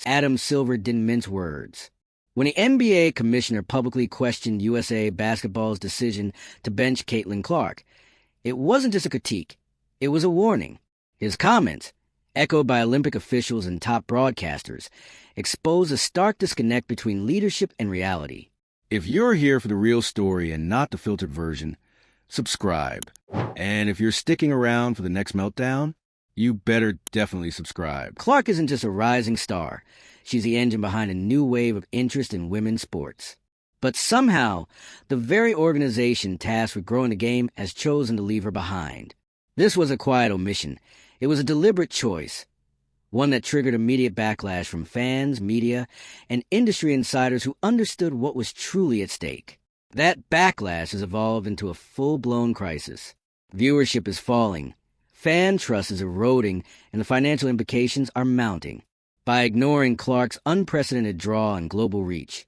Adam Silver didn't mince words. When the NBA commissioner publicly questioned USA Basketball's decision to bench Caitlin Clark, it wasn't just a critique, it was a warning. His comments, echoed by Olympic officials and top broadcasters, exposed a stark disconnect between leadership and reality. If you're here for the real story and not the filtered version, subscribe. And if you're sticking around for the next meltdown, you better definitely subscribe. Clark isn't just a rising star. She's the engine behind a new wave of interest in women's sports. But somehow, the very organization tasked with growing the game has chosen to leave her behind. This was a quiet omission. It was a deliberate choice, one that triggered immediate backlash from fans, media, and industry insiders who understood what was truly at stake. That backlash has evolved into a full-blown crisis. Viewership is falling, fan trust is eroding, and the financial implications are mounting. By ignoring Clark's unprecedented draw and global reach,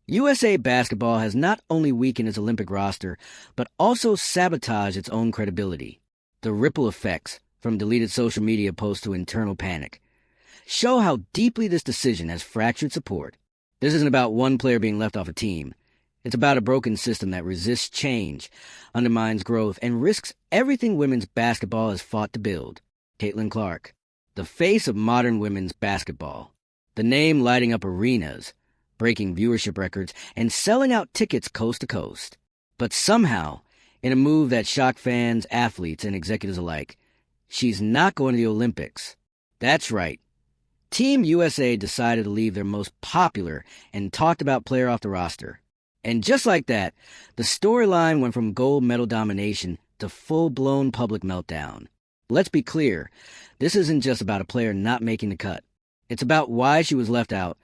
USA Basketball has not only weakened its Olympic roster, but also sabotaged its own credibility. The ripple effects, from deleted social media posts to internal panic, show how deeply this decision has fractured support. This isn't about one player being left off a team. It's about a broken system that resists change, undermines growth, and risks everything women's basketball has fought to build. Caitlin Clark, the face of modern women's basketball. The name lighting up arenas, breaking viewership records, and selling out tickets coast to coast. But somehow, in a move that shocked fans, athletes, and executives alike, she's not going to the Olympics. That's right. Team USA decided to leave their most popular and talked about player off the roster. And just like that, the storyline went from gold medal domination to full-blown public meltdown. Let's be clear, this isn't just about a player not making the cut. It's about why she was left out,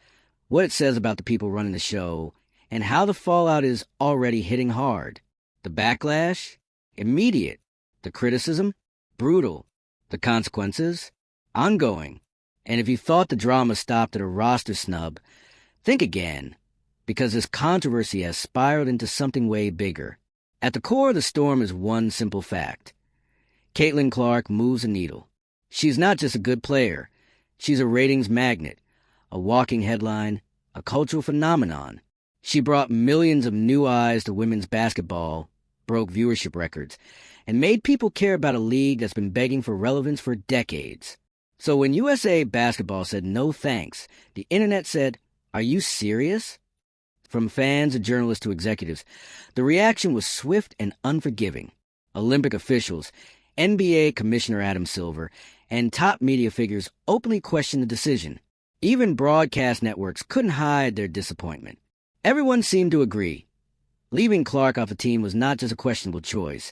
what it says about the people running the show, and how the fallout is already hitting hard. The backlash? Immediate. The criticism? Brutal. The consequences? Ongoing. And if you thought the drama stopped at a roster snub, think again, because this controversy has spiraled into something way bigger. At the core of the storm is one simple fact. Caitlin Clark moves a needle. She's not just a good player. She's a ratings magnet, a walking headline, a cultural phenomenon. She brought millions of new eyes to women's basketball, broke viewership records, and made people care about a league that's been begging for relevance for decades. So when USA Basketball said no thanks, the internet said, "Are you serious?" From fans to journalists to executives, the reaction was swift and unforgiving. Olympic officials, NBA Commissioner Adam Silver, and top media figures openly questioned the decision. Even broadcast networks couldn't hide their disappointment. Everyone seemed to agree. Leaving Clark off the team was not just a questionable choice.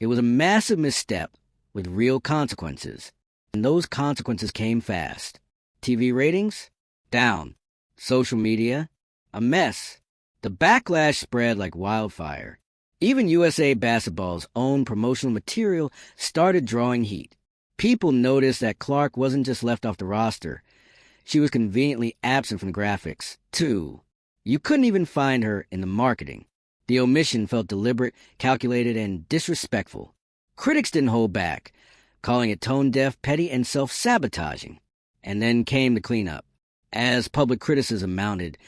It was a massive misstep with real consequences. And those consequences came fast. TV ratings? Down. Social media? A mess. The backlash spread like wildfire. Even USA Basketball's own promotional material started drawing heat. People noticed that Clark wasn't just left off the roster. She was conveniently absent from the graphics, too. You couldn't even find her in the marketing. The omission felt deliberate, calculated, and disrespectful. Critics didn't hold back, calling it tone-deaf, petty, and self-sabotaging. And then came the cleanup. As public criticism mounted,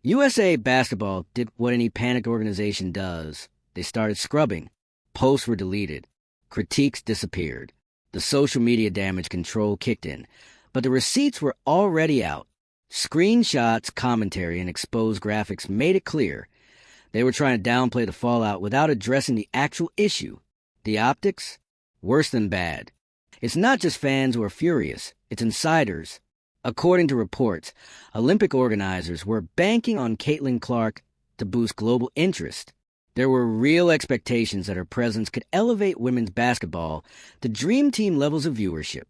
USA Basketball did what any panicked organization does. They started scrubbing. Posts were deleted. Critiques disappeared. The social media damage control kicked in. But the receipts were already out. Screenshots, commentary, and exposed graphics made it clear. They were trying to downplay the fallout without addressing the actual issue. The optics? Worse than bad. It's not just fans who are furious. It's insiders. According to reports, Olympic organizers were banking on Caitlin Clark to boost global interest. There were real expectations that her presence could elevate women's basketball to dream team levels of viewership.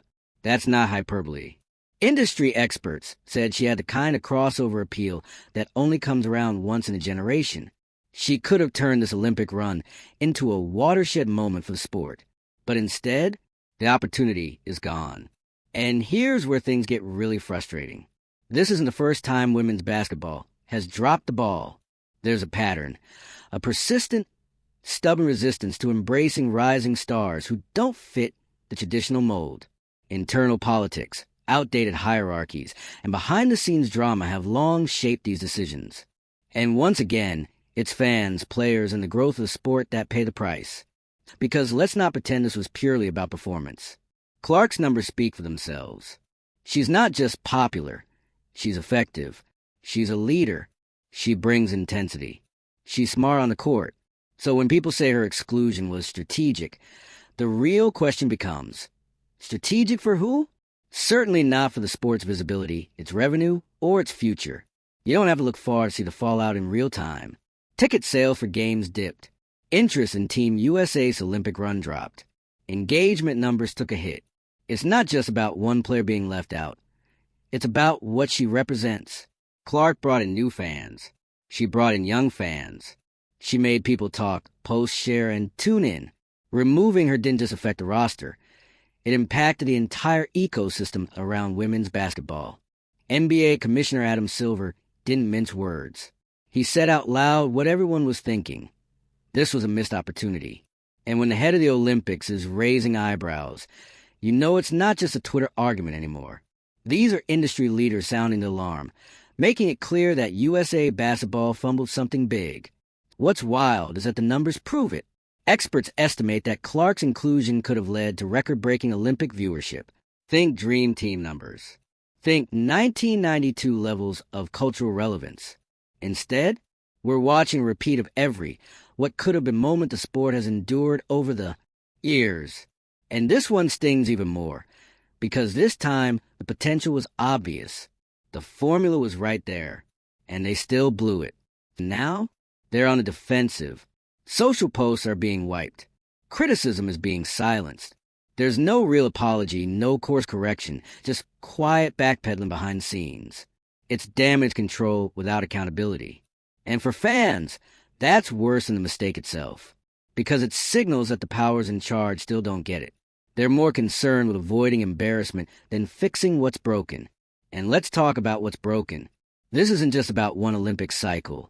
That's not hyperbole. Industry experts said she had the kind of crossover appeal that only comes around once in a generation. She could have turned this Olympic run into a watershed moment for the sport. But instead, the opportunity is gone. And here's where things get really frustrating. This isn't the first time women's basketball has dropped the ball. There's a pattern, a persistent, stubborn resistance to embracing rising stars who don't fit the traditional mold. Internal politics, outdated hierarchies, and behind-the-scenes drama have long shaped these decisions. And once again, it's fans, players, and the growth of the sport that pay the price. Because let's not pretend this was purely about performance. Clark's numbers speak for themselves. She's not just popular. She's effective. She's a leader. She brings intensity. She's smart on the court. So when people say her exclusion was strategic, the real question becomes, strategic for who? Certainly not for the sport's visibility, its revenue, or its future. You don't have to look far to see the fallout in real time. Ticket sales for games dipped. Interest in Team USA's Olympic run dropped. Engagement numbers took a hit. It's not just about one player being left out. It's about what she represents. Clark brought in new fans. She brought in young fans. She made people talk, post, share, and tune in. Removing her didn't just affect the roster. It impacted the entire ecosystem around women's basketball. NBA Commissioner Adam Silver didn't mince words. He said out loud what everyone was thinking. This was a missed opportunity. And when the head of the Olympics is raising eyebrows, you know it's not just a Twitter argument anymore. These are industry leaders sounding the alarm, making it clear that USA basketball fumbled something big. What's wild is that the numbers prove it. Experts estimate that Clark's inclusion could have led to record-breaking Olympic viewership. Think Dream Team numbers. Think 1992 levels of cultural relevance. Instead, we're watching a repeat of what could have been moment the sport has endured over the years. And this one stings even more, because this time the potential was obvious. The formula was right there, and they still blew it. Now, they're on the defensive. Social posts are being wiped. Criticism is being silenced. There's no real apology, no course correction, just quiet backpedaling behind the scenes. It's damage control without accountability. And for fans, that's worse than the mistake itself, because it signals that the powers in charge still don't get it. They're more concerned with avoiding embarrassment than fixing what's broken. And let's talk about what's broken. This isn't just about one Olympic cycle.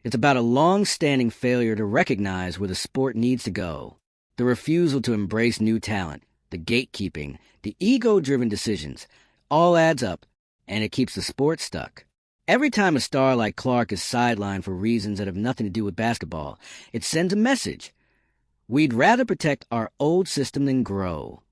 It's about a long-standing failure to recognize where the sport needs to go. The refusal to embrace new talent, the gatekeeping, the ego-driven decisions, all adds up, and it keeps the sport stuck. Every time a star like Clark is sidelined for reasons that have nothing to do with basketball, it sends a message. We'd rather protect our old system than grow.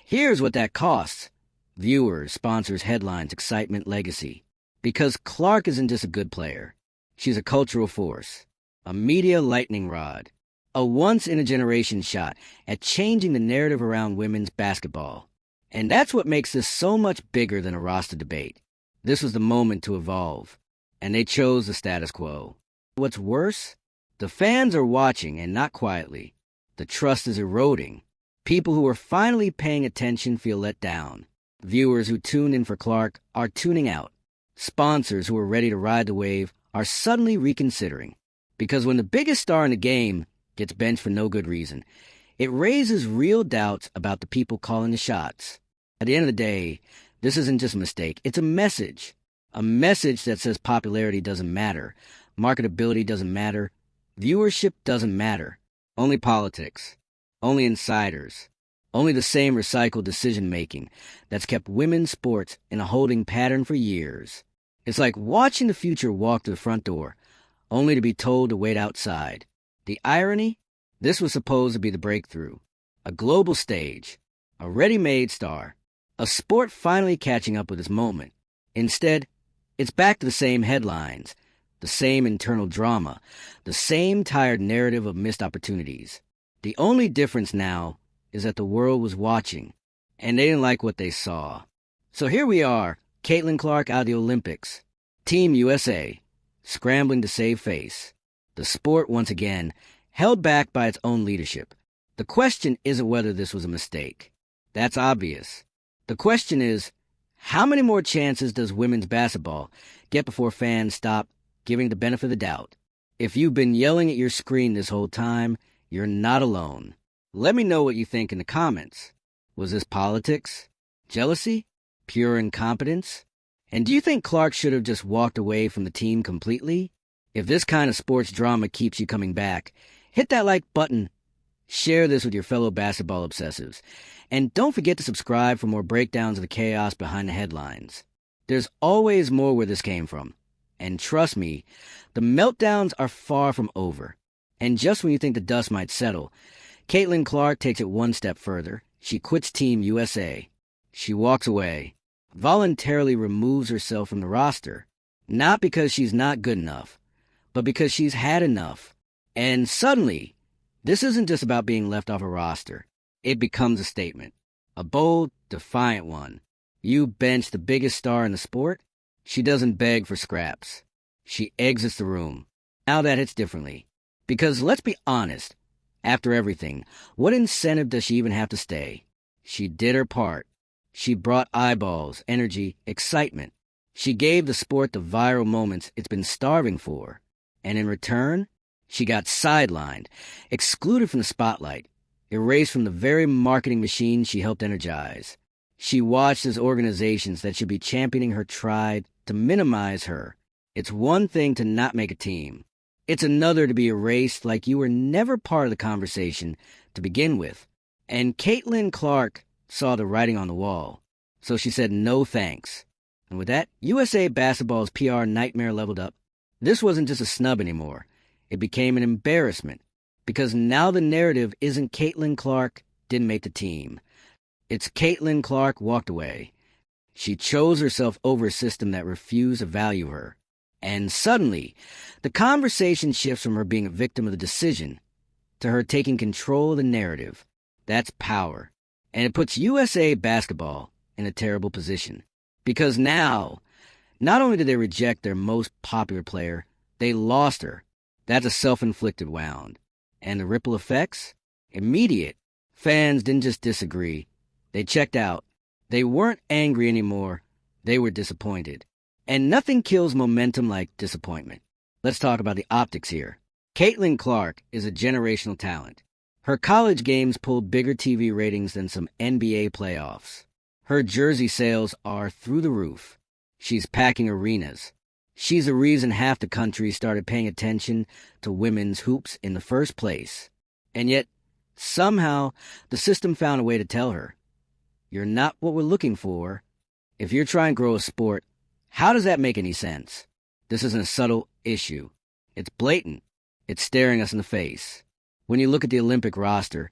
Here's what that costs. Viewers, sponsors, headlines, excitement, legacy. Because Clark isn't just a good player. She's a cultural force, a media lightning rod, a once-in-a-generation shot at changing the narrative around women's basketball. And that's what makes this so much bigger than a roster debate. This was the moment to evolve, and they chose the status quo. What's worse? The fans are watching, and not quietly. The trust is eroding. People who are finally paying attention feel let down. Viewers who tuned in for Clark are tuning out. Sponsors who are ready to ride the wave are suddenly reconsidering. Because when the biggest star in the game gets benched for no good reason, it raises real doubts about the people calling the shots. At the end of the day, this isn't just a mistake, it's a message. A message that says popularity doesn't matter, marketability doesn't matter, viewership doesn't matter. Only politics, only insiders, only the same recycled decision-making that's kept women's sports in a holding pattern for years. It's like watching the future walk to the front door, only to be told to wait outside. The irony? This was supposed to be the breakthrough. A global stage, a ready-made star, a sport finally catching up with its moment. Instead, it's back to the same headlines, the same internal drama, the same tired narrative of missed opportunities. The only difference now is that the world was watching, and they didn't like what they saw. So here we are, Caitlin Clark out of the Olympics. Team USA, scrambling to save face. The sport, once again, held back by its own leadership. The question isn't whether this was a mistake. That's obvious. The question is, how many more chances does women's basketball get before fans stop giving the benefit of the doubt? If you've been yelling at your screen this whole time, you're not alone. Let me know what you think in the comments. Was this politics? Jealousy? Pure incompetence? And do you think Clark should have just walked away from the team completely? If this kind of sports drama keeps you coming back, hit that like button, Share this with your fellow basketball obsessives. And don't forget to subscribe for more breakdowns of the chaos behind the headlines. There's always more where this came from. And trust me, the meltdowns are far from over. And just when you think the dust might settle, Caitlin Clark takes it one step further. She quits Team USA. She walks away, voluntarily removes herself from the roster, not because she's not good enough, but because she's had enough. And suddenly, this isn't just about being left off a roster. It becomes a statement, a bold, defiant one. You bench the biggest star in the sport? She doesn't beg for scraps. She exits the room. Now that hits differently. Because let's be honest, after everything, what incentive does she even have to stay? She did her part. She brought eyeballs, energy, excitement. She gave the sport the viral moments it's been starving for. And in return, she got sidelined, excluded from the spotlight, erased from the very marketing machine she helped energize. She watched as organizations that should be championing her tried to minimize her. It's one thing to not make a team. It's another to be erased like you were never part of the conversation to begin with. And Caitlin Clark saw the writing on the wall, so she said no thanks. And with that, USA Basketball's PR nightmare leveled up. This wasn't just a snub anymore. It became an embarrassment, because now the narrative isn't Caitlin Clark didn't make the team. It's Caitlin Clark walked away. She chose herself over a system that refused to value her. And suddenly, the conversation shifts from her being a victim of the decision to her taking control of the narrative. That's power. And it puts USA Basketball in a terrible position. Because now, not only did they reject their most popular player, they lost her. That's a self-inflicted wound. And the ripple effects? Immediate. Fans didn't just disagree. They checked out. They weren't angry anymore. They were disappointed. And nothing kills momentum like disappointment. Let's talk about the optics here. Caitlin Clark is a generational talent. Her college games pulled bigger TV ratings than some NBA playoffs. Her jersey sales are through the roof. She's packing arenas. She's the reason half the country started paying attention to women's hoops in the first place. And yet, somehow, the system found a way to tell her, you're not what we're looking for. If you're trying to grow a sport, how does that make any sense? This isn't a subtle issue. It's blatant. It's staring us in the face. When you look at the Olympic roster,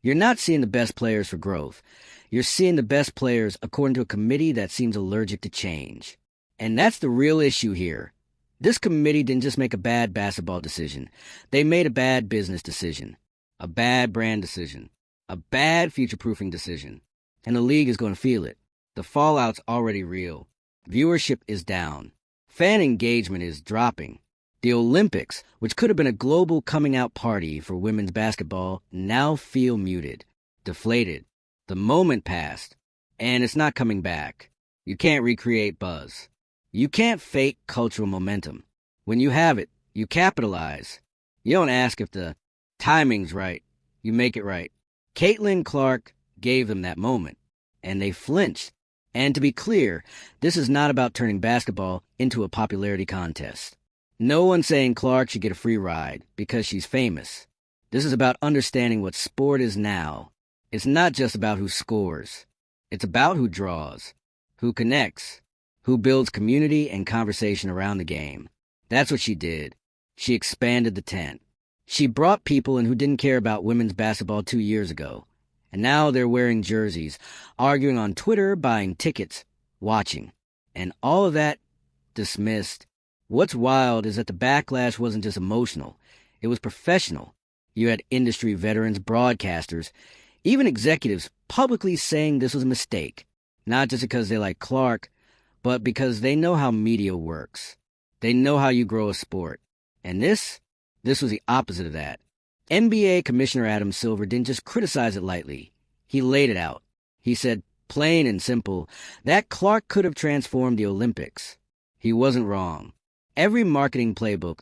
you're not seeing the best players for growth. You're seeing the best players according to a committee that seems allergic to change. And that's the real issue here. This committee didn't just make a bad basketball decision. They made a bad business decision, a bad brand decision, a bad future-proofing decision. And the league is going to feel it. The fallout's already real. Viewership is down. Fan engagement is dropping. The Olympics, which could have been a global coming-out party for women's basketball, now feel muted, deflated. The moment passed, and it's not coming back. You can't recreate buzz. You can't fake cultural momentum. When you have it, you capitalize. You don't ask if the timing's right. You make it right. Caitlin Clark gave them that moment, and they flinched. And to be clear, this is not about turning basketball into a popularity contest. No one's saying Clark should get a free ride because she's famous. This is about understanding what sport is now. It's not just about who scores. It's about who draws, who connects, who builds community and conversation around the game. That's what she did. She expanded the tent. She brought people in who didn't care about women's basketball 2 years ago. And now they're wearing jerseys, arguing on Twitter, buying tickets, watching. And all of that dismissed. What's wild is that the backlash wasn't just emotional. It was professional. You had industry veterans, broadcasters, even executives publicly saying this was a mistake. Not just because they like Clark, but because they know how media works. They know how you grow a sport. And this was the opposite of that. NBA Commissioner Adam Silver didn't just criticize it lightly. He laid it out. He said, plain and simple, that Clark could have transformed the Olympics. He wasn't wrong. Every marketing playbook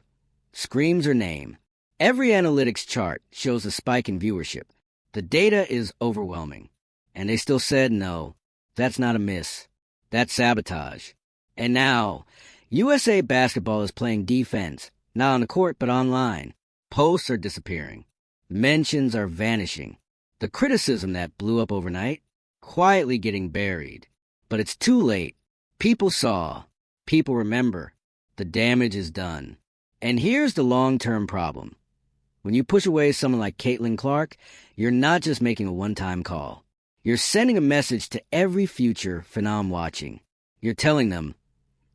screams her name. Every analytics chart shows a spike in viewership. The data is overwhelming. And they still said no. That's not a miss. That's sabotage. And now, USA Basketball is playing defense, not on the court but online. Posts are disappearing. Mentions are vanishing. The criticism that blew up overnight, quietly getting buried. But it's too late. People saw. People remember. The damage is done. And here's the long-term problem. When you push away someone like Caitlin Clark, you're not just making a one-time call. You're sending a message to every future phenom watching. You're telling them,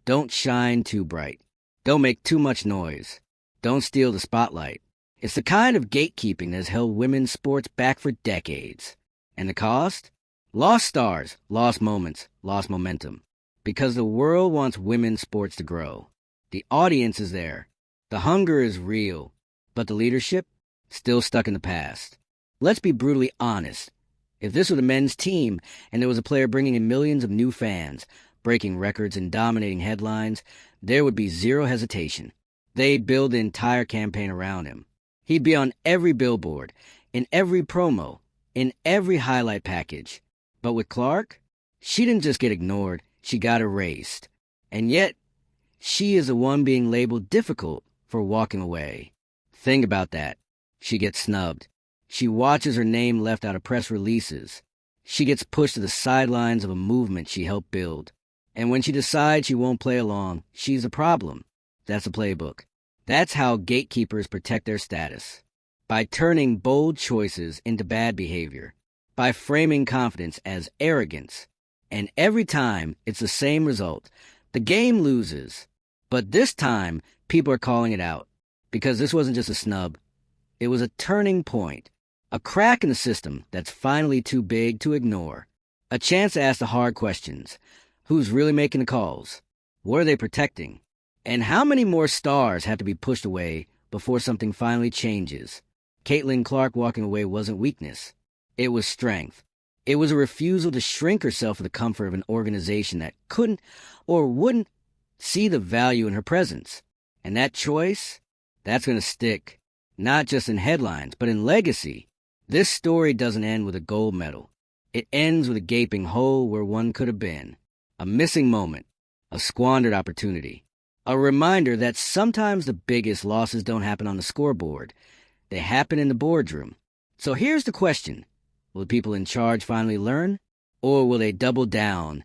don't shine too bright. Don't make too much noise. Don't steal the spotlight. It's the kind of gatekeeping that has held women's sports back for decades. And the cost? Lost stars, lost moments, lost momentum. Because the world wants women's sports to grow. The audience is there. The hunger is real. But the leadership? Still stuck in the past. Let's be brutally honest. If this were the men's team and there was a player bringing in millions of new fans, breaking records and dominating headlines, there would be zero hesitation. They'd build the entire campaign around him. He'd be on every billboard, in every promo, in every highlight package. But with Clark, she didn't just get ignored, she got erased. And yet, she is the one being labeled difficult for walking away. Think about that. She gets snubbed. She watches her name left out of press releases. She gets pushed to the sidelines of a movement she helped build. And when she decides she won't play along, she's a problem. That's a playbook. That's how gatekeepers protect their status. By turning bold choices into bad behavior. By framing confidence as arrogance. And every time, it's the same result. The game loses. But this time, people are calling it out. Because this wasn't just a snub. It was a turning point. A crack in the system that's finally too big to ignore. A chance to ask the hard questions. Who's really making the calls? What are they protecting? And how many more stars have to be pushed away before something finally changes? Caitlin Clark walking away wasn't weakness. It was strength. It was a refusal to shrink herself for the comfort of an organization that couldn't or wouldn't see the value in her presence. And that choice, that's going to stick, not just in headlines, but in legacy. This story doesn't end with a gold medal. It ends with a gaping hole where one could have been. A missing moment, a squandered opportunity. A reminder that sometimes the biggest losses don't happen on the scoreboard. They happen in the boardroom. So here's the question. Will the people in charge finally learn? Or will they double down,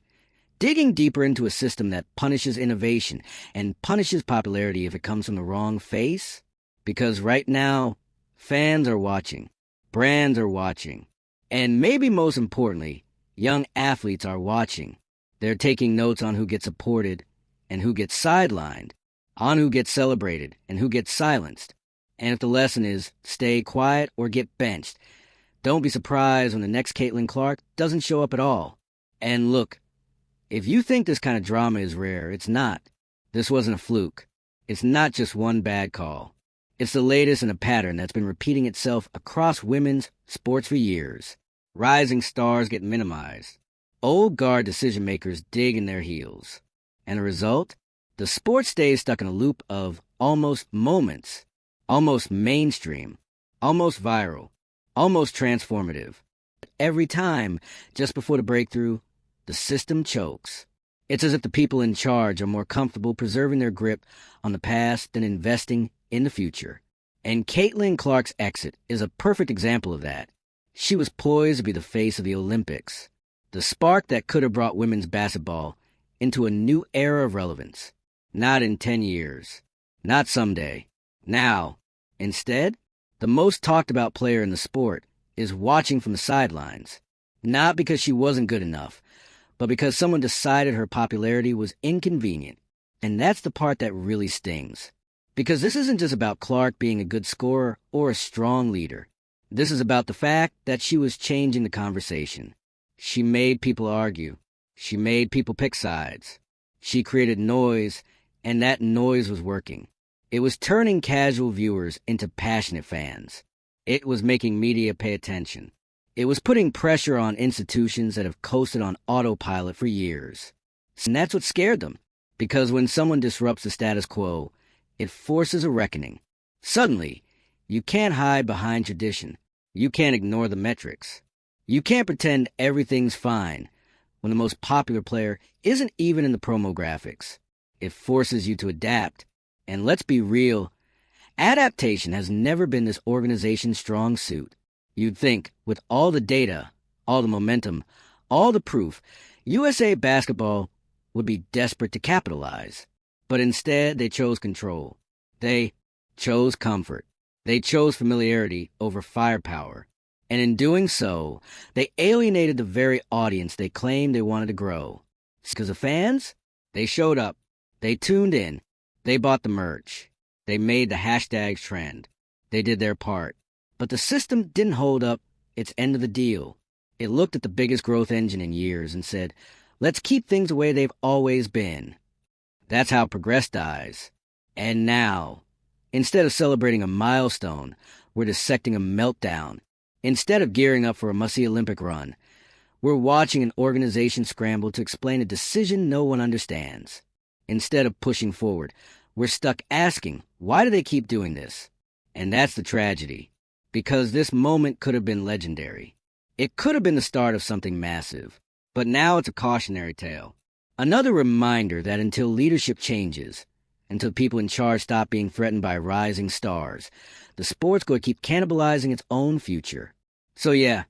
digging deeper into a system that punishes innovation and punishes popularity if it comes from the wrong face? Because right now, fans are watching. Brands are watching. And maybe most importantly, young athletes are watching. They're taking notes on who gets supported and who gets sidelined, on who gets celebrated and who gets silenced. And if the lesson is stay quiet or get benched, don't be surprised when the next Caitlin Clark doesn't show up at all. And look, if you think this kind of drama is rare, it's not. This wasn't a fluke. It's not just one bad call. It's the latest in a pattern that's been repeating itself across women's sports for years. Rising stars get minimized. Old guard decision-makers dig in their heels. And the result? The sport stays stuck in a loop of almost moments, almost mainstream, almost viral, almost transformative. Every time, just before the breakthrough, the system chokes. It's as if the people in charge are more comfortable preserving their grip on the past than investing in the future. And Caitlin Clark's exit is a perfect example of that. She was poised to be the face of the Olympics. The spark that could have brought women's basketball into a new era of relevance. Not in 10 years. Not someday. Now. Instead, the most talked about player in the sport is watching from the sidelines. Not because she wasn't good enough, but because someone decided her popularity was inconvenient. And that's the part that really stings. Because this isn't just about Clark being a good scorer or a strong leader. This is about the fact that she was changing the conversation. She made people argue. She made people pick sides. She created noise, and that noise was working. It was turning casual viewers into passionate fans. It was making media pay attention. It was putting pressure on institutions that have coasted on autopilot for years. And that's what scared them. Because when someone disrupts the status quo, it forces a reckoning. Suddenly, you can't hide behind tradition. You can't ignore the metrics. You can't pretend everything's fine when the most popular player isn't even in the promo graphics. It forces you to adapt. And let's be real, Adaptation has never been this organization's strong suit. You'd think, with all the data, all the momentum, all the proof, USA Basketball would be desperate to capitalize. But instead, they chose control. They chose comfort. They chose familiarity over firepower. And in doing so, they alienated the very audience they claimed they wanted to grow. Because the fans, they showed up. They tuned in. They bought the merch. They made the hashtags trend. They did their part. But the system didn't hold up its end of the deal. It looked at the biggest growth engine in years and said, let's keep things the way they've always been. That's how progress dies. And now, instead of celebrating a milestone, we're dissecting a meltdown. Instead of gearing up for a must-see Olympic run, we're watching an organization scramble to explain a decision no one understands. Instead of pushing forward, we're stuck asking, why do they keep doing this? And that's the tragedy. Because this moment could have been legendary. It could have been the start of something massive. But now it's a cautionary tale. Another reminder that until leadership changes, until people in charge stop being threatened by rising stars, the sport's going to keep cannibalizing its own future. So yeah,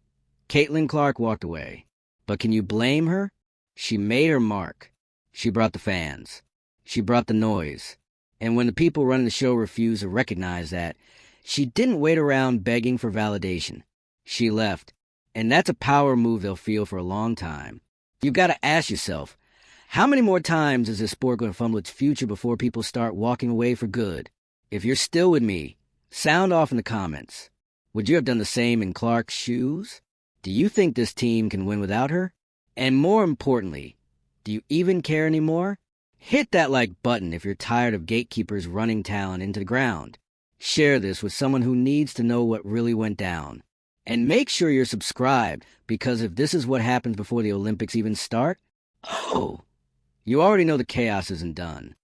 Caitlin Clark walked away. But can you blame her? She made her mark. She brought the fans. She brought the noise. And when the people running the show refused to recognize that, she didn't wait around begging for validation. She left. And that's a power move they'll feel for a long time. You've got to ask yourself, how many more times is this sport going to fumble its future before people start walking away for good? If you're still with me, sound off in the comments. Would you have done the same in Clark's shoes? Do you think this team can win without her? And more importantly, do you even care anymore? Hit that like button if you're tired of gatekeepers running talent into the ground. Share this with someone who needs to know what really went down. And make sure you're subscribed, because if this is what happens before the Olympics even start, you already know the chaos isn't done.